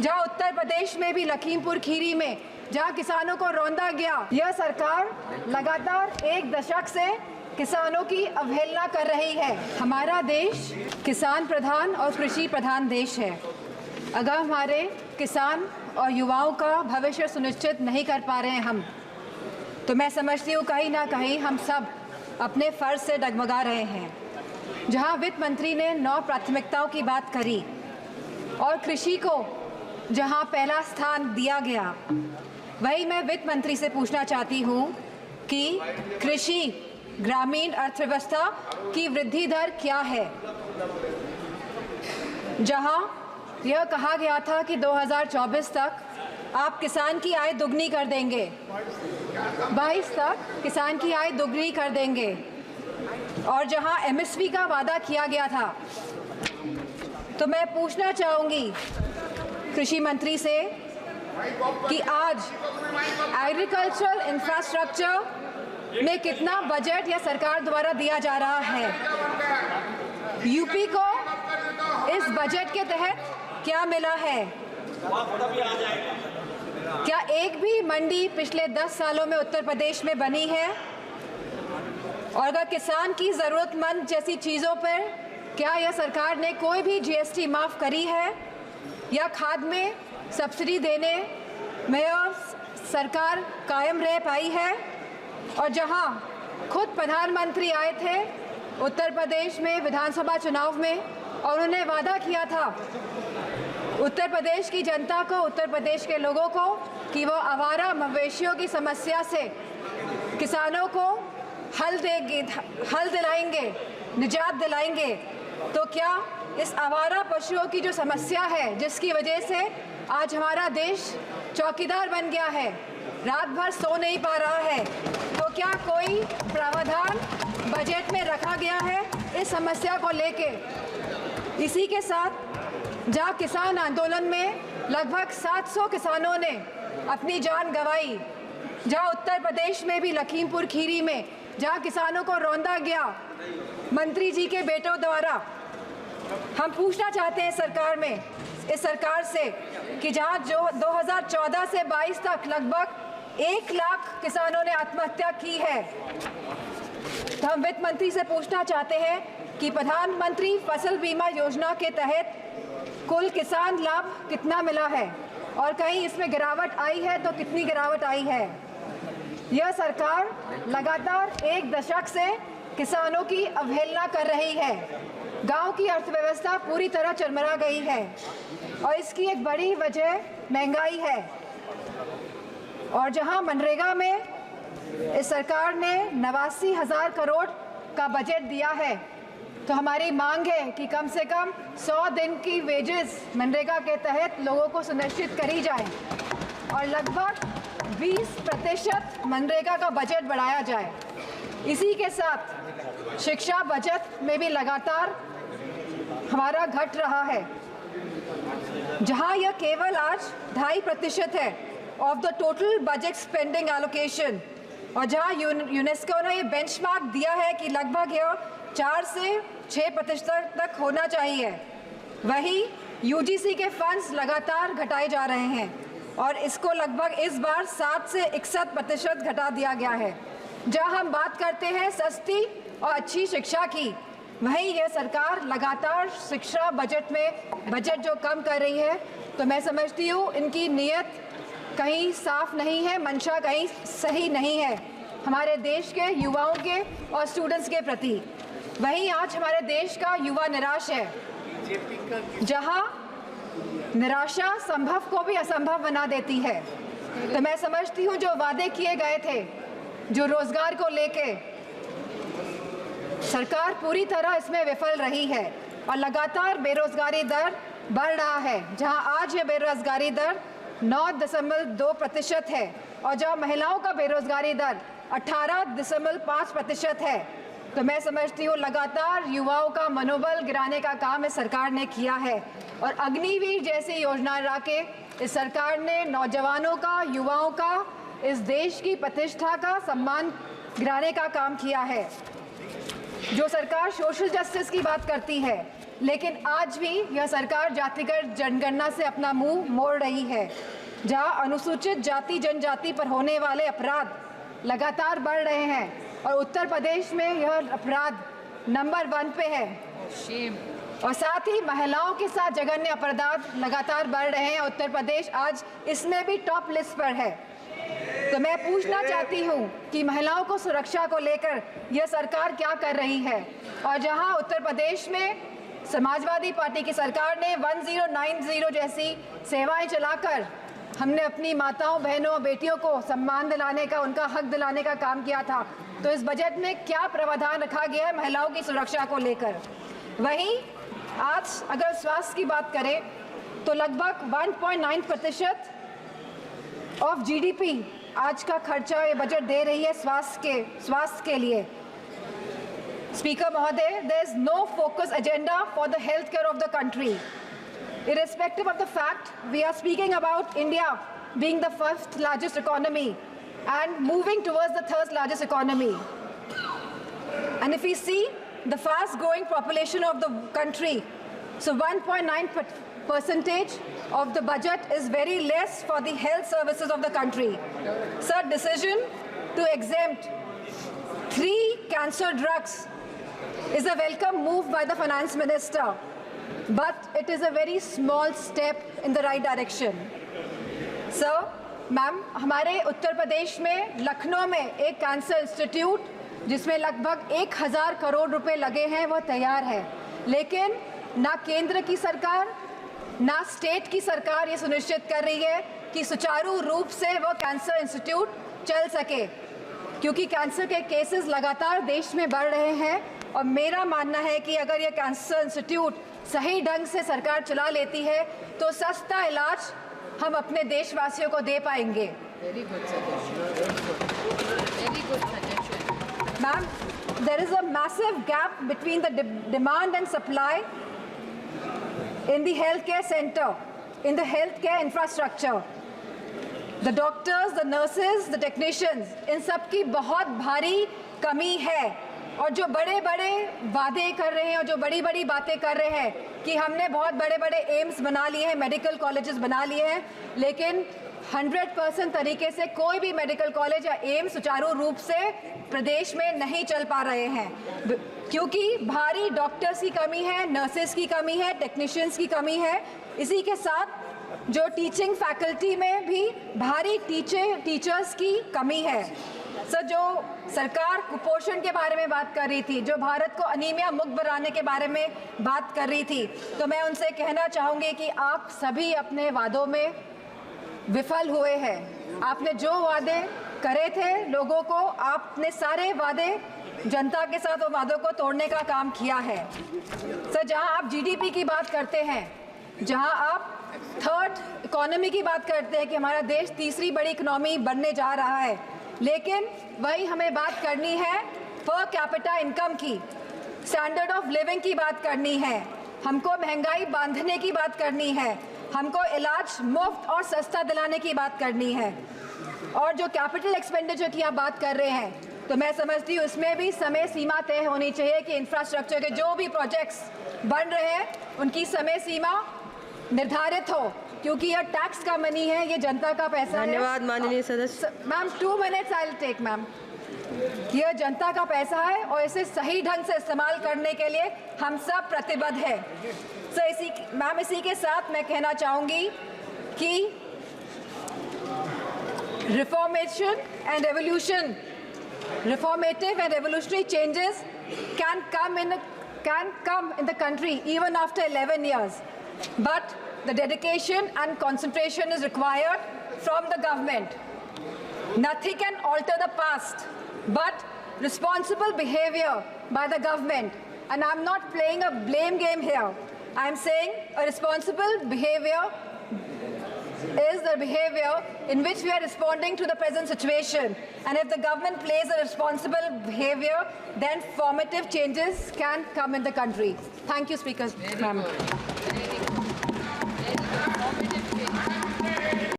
जहां उत्तर प्रदेश में भी लखीमपुर खीरी में जहां किसानों को रौंदा गया, यह सरकार लगातार एक दशक से किसानों की अवहेलना कर रही है। हमारा देश किसान प्रधान और कृषि प्रधान देश है। अगर हमारे किसान और युवाओं का भविष्य सुनिश्चित नहीं कर पा रहे हैं हम, तो मैं समझती हूँ कहीं ना कहीं हम सब अपने फर्ज से डगमगा रहे हैं। जहाँ वित्त मंत्री ने 9 प्राथमिकताओं की बात करी और कृषि को जहाँ पहला स्थान दिया गया, वही मैं वित्त मंत्री से पूछना चाहती हूँ कि कृषि ग्रामीण अर्थव्यवस्था की वृद्धि दर क्या है। जहां यह कहा गया था कि 2024 तक आप किसान की आय दुगनी कर देंगे, 22 तक किसान की आय दुगनी कर देंगे, और जहां एमएसपी का वादा किया गया था, तो मैं पूछना चाहूँगी कृषि मंत्री से कि आज एग्रीकल्चरल इंफ्रास्ट्रक्चर में कितना बजट या सरकार द्वारा दिया जा रहा है। यूपी को इस बजट के तहत क्या मिला है? क्या एक भी मंडी पिछले 10 सालों में उत्तर प्रदेश में बनी है? और अगर किसान की ज़रूरतमंद जैसी चीज़ों पर क्या यह सरकार ने कोई भी जीएसटी माफ़ करी है या खाद में सब्सिडी देने में सरकार कायम रह पाई है? और जहां खुद प्रधानमंत्री आए थे उत्तर प्रदेश में विधानसभा चुनाव में और उन्होंने वादा किया था उत्तर प्रदेश की जनता को, उत्तर प्रदेश के लोगों को, कि वो आवारा मवेशियों की समस्या से किसानों को हल दिलाएंगे, निजात दिलाएंगे। तो क्या इस आवारा पशुओं की जो समस्या है, जिसकी वजह से आज हमारा देश चौकीदार बन गया है, रात भर सो नहीं पा रहा है, तो क्या कोई प्रावधान बजट में रखा गया है इस समस्या को लेके? इसी के साथ जहां किसान आंदोलन में लगभग 700 किसानों ने अपनी जान गंवाई, जहां उत्तर प्रदेश में भी लखीमपुर खीरी में जहां किसानों को रौंदा गया मंत्री जी के बेटों द्वारा, हम पूछना चाहते हैं इस सरकार से कि जहां जो 2014 से 22 तक लगभग 1 लाख किसानों ने आत्महत्या की है, तो हम वित्त मंत्री से पूछना चाहते हैं कि प्रधानमंत्री फसल बीमा योजना के तहत कुल किसान लाभ कितना मिला है और कहीं इसमें गिरावट आई है तो कितनी गिरावट आई है। यह सरकार लगातार एक दशक से किसानों की अवहेलना कर रही है। गांव की अर्थव्यवस्था पूरी तरह चरमरा गई है और इसकी एक बड़ी वजह महंगाई है। और जहां मनरेगा में इस सरकार ने 89,000 करोड़ का बजट दिया है, तो हमारी मांग है कि कम से कम 100 दिन की वेजेस मनरेगा के तहत लोगों को सुनिश्चित करी जाए और लगभग 20% मनरेगा का बजट बढ़ाया जाए। इसी के साथ शिक्षा बजट में भी लगातार हमारा घट रहा है, जहां यह केवल आज 2.5% है of the total budget spending allocation, और जहां यूनेस्को ने ये बेंचमार्क दिया है कि लगभग यह 4 से 6% तक होना चाहिए, वही यूजीसी के फंड्स लगातार घटाए जा रहे हैं और इसको लगभग इस बार 7 से 61% घटा दिया गया है। जहां हम बात करते हैं सस्ती और अच्छी शिक्षा की, वहीं यह सरकार लगातार शिक्षा बजट में बजट जो कम कर रही है, तो मैं समझती हूँ इनकी नीयत कहीं साफ नहीं है, मंशा कहीं सही नहीं है हमारे देश के युवाओं के और स्टूडेंट्स के प्रति। वहीं आज हमारे देश का युवा निराश है, जहां निराशा संभव को भी असंभव बना देती है। तो मैं समझती हूँ जो वादे किए गए थे, जो रोजगार को लेके, सरकार पूरी तरह इसमें विफल रही है और लगातार बेरोजगारी दर बढ़ रहा है। जहां आज ये बेरोजगारी दर 9.2% है और जहां महिलाओं का बेरोजगारी दर 18.5% है। तो मैं समझती हूँ लगातार युवाओं का मनोबल गिराने का काम इस सरकार ने किया है और अग्निवीर जैसी योजना ला के इस सरकार ने नौजवानों का, युवाओं का, इस देश की प्रतिष्ठा का सम्मान गिराने का काम किया है। जो सरकार सोशल जस्टिस की बात करती है, लेकिन आज भी यह सरकार जातिगत जनगणना से अपना मुंह मोड़ रही है, जहां अनुसूचित जाति जनजाति पर होने वाले अपराध लगातार बढ़ रहे हैं और उत्तर प्रदेश में यह अपराध नंबर 1 पे है। और साथ ही महिलाओं के साथ जघन्य अपराध लगातार बढ़ रहे हैं। उत्तर प्रदेश आज इसमें भी टॉप लिस्ट पर है। तो मैं पूछना चाहती हूँ कि महिलाओं को सुरक्षा को लेकर यह सरकार क्या कर रही है। और जहां उत्तर प्रदेश में समाजवादी पार्टी की सरकार ने 1090 जैसी सेवाएं चलाकर हमने अपनी माताओं, बहनों, बेटियों को सम्मान दिलाने का, उनका हक दिलाने का काम किया था, तो इस बजट में क्या प्रावधान रखा गया है महिलाओं की सुरक्षा को लेकर। वहीं आज अगर स्वास्थ्य की बात करें तो लगभग 1.9% ऑफ जीडीपी आज का खर्चा ये बजट दे रही है स्वास्थ्य के लिए। स्पीकर महोदय, there is no focus agenda for the healthcare of the country. Irrespective of the fact we are speaking about India being the 1st largest economy and moving towards the 3rd largest economy. And if we see the fast growing population of the country, so 1.9% of the budget is very less for the health services of the country. Sir, decision to exempt 3 cancer drugs is a welcome move by the finance minister, but it is a very small step in the right direction. Sir, ma'am, हमारे उत्तर प्रदेश में लखनऊ में एक cancer institute जिसमें लगभग 1000 करोड़ रुपए लगे हैं वो तैयार है, लेकिन ना केंद्र की सरकार ना स्टेट की सरकार ये सुनिश्चित कर रही है कि सुचारू रूप से वो कैंसर इंस्टीट्यूट चल सके, क्योंकि कैंसर के केसेस लगातार देश में बढ़ रहे हैं। और मेरा मानना है कि अगर ये कैंसर इंस्टीट्यूट सही ढंग से सरकार चला लेती है तो सस्ता इलाज हम अपने देशवासियों को दे पाएंगे। Ma'am, there is a massive gap between the demand and supply in the healthcare center, in the healthcare infrastructure. The doctors, the nurses, the technicians, इन सब की बहुत भारी कमी है। और जो बड़े बड़े वादे कर रहे हैं और जो बड़ी बड़ी बातें कर रहे हैं कि हमने बहुत बड़े बड़े एम्स बना लिए हैं, मेडिकल कॉलेजेस बना लिए हैं, लेकिन 100% तरीके से कोई भी मेडिकल कॉलेज या एम्स सुचारू रूप से प्रदेश में नहीं चल पा रहे हैं, क्योंकि भारी डॉक्टर्स की कमी है, नर्सेस की कमी है, टेक्नीशियंस की कमी है। इसी के साथ जो टीचिंग फैकल्टी में भी भारी टीचर्स की कमी है। सर, जो सरकार कुपोषण के बारे में बात कर रही थी, जो भारत को अनीमिया मुक्त बनाने के बारे में बात कर रही थी, तो मैं उनसे कहना चाहूँगी कि आप सभी अपने वादों में विफल हुए हैं। आपने जो वादे करे थे लोगों को, आपने सारे वादे जनता के साथ वो वादों को तोड़ने का काम किया है। सर, जहां आप जीडीपी की बात करते हैं, जहां आप 3rd इकोनॉमी की बात करते हैं कि हमारा देश तीसरी बड़ी इकोनॉमी बनने जा रहा है, लेकिन वही हमें बात करनी है पर कैपिटा इनकम की, स्टैंडर्ड ऑफ लिविंग की बात करनी है, हमको महंगाई बांधने की बात करनी है, हमको इलाज मुफ्त और सस्ता दिलाने की बात करनी है। और जो कैपिटल एक्सपेंडिचर की आप बात कर रहे हैं, तो मैं समझती हूँ इसमें भी समय सीमा तय होनी चाहिए कि इंफ्रास्ट्रक्चर के जो भी प्रोजेक्ट्स बन रहे हैं उनकी समय सीमा निर्धारित हो, क्योंकि यह टैक्स का मनी है, ये जनता का पैसा है। धन्यवाद माननीय सदस्य। Ma'am 2 minutes I will take ma'am. यह जनता का पैसा है और इसे सही ढंग से इस्तेमाल करने के लिए हम सब प्रतिबद्ध हैं। सो इसी के साथ मैं कहना चाहूँगी कि reformative and revolutionary changes can come in the country even after 11 years, but the dedication and concentration is required from the government. Nothing can alter the past, but responsible behavior by the government. And I'm not playing a blame game here. I'm saying a responsible behavior is the behavior in which we are responding to the present situation. And if the government plays a responsible behavior, then formative changes can come in the country. Thank you, Speaker. Ma'am.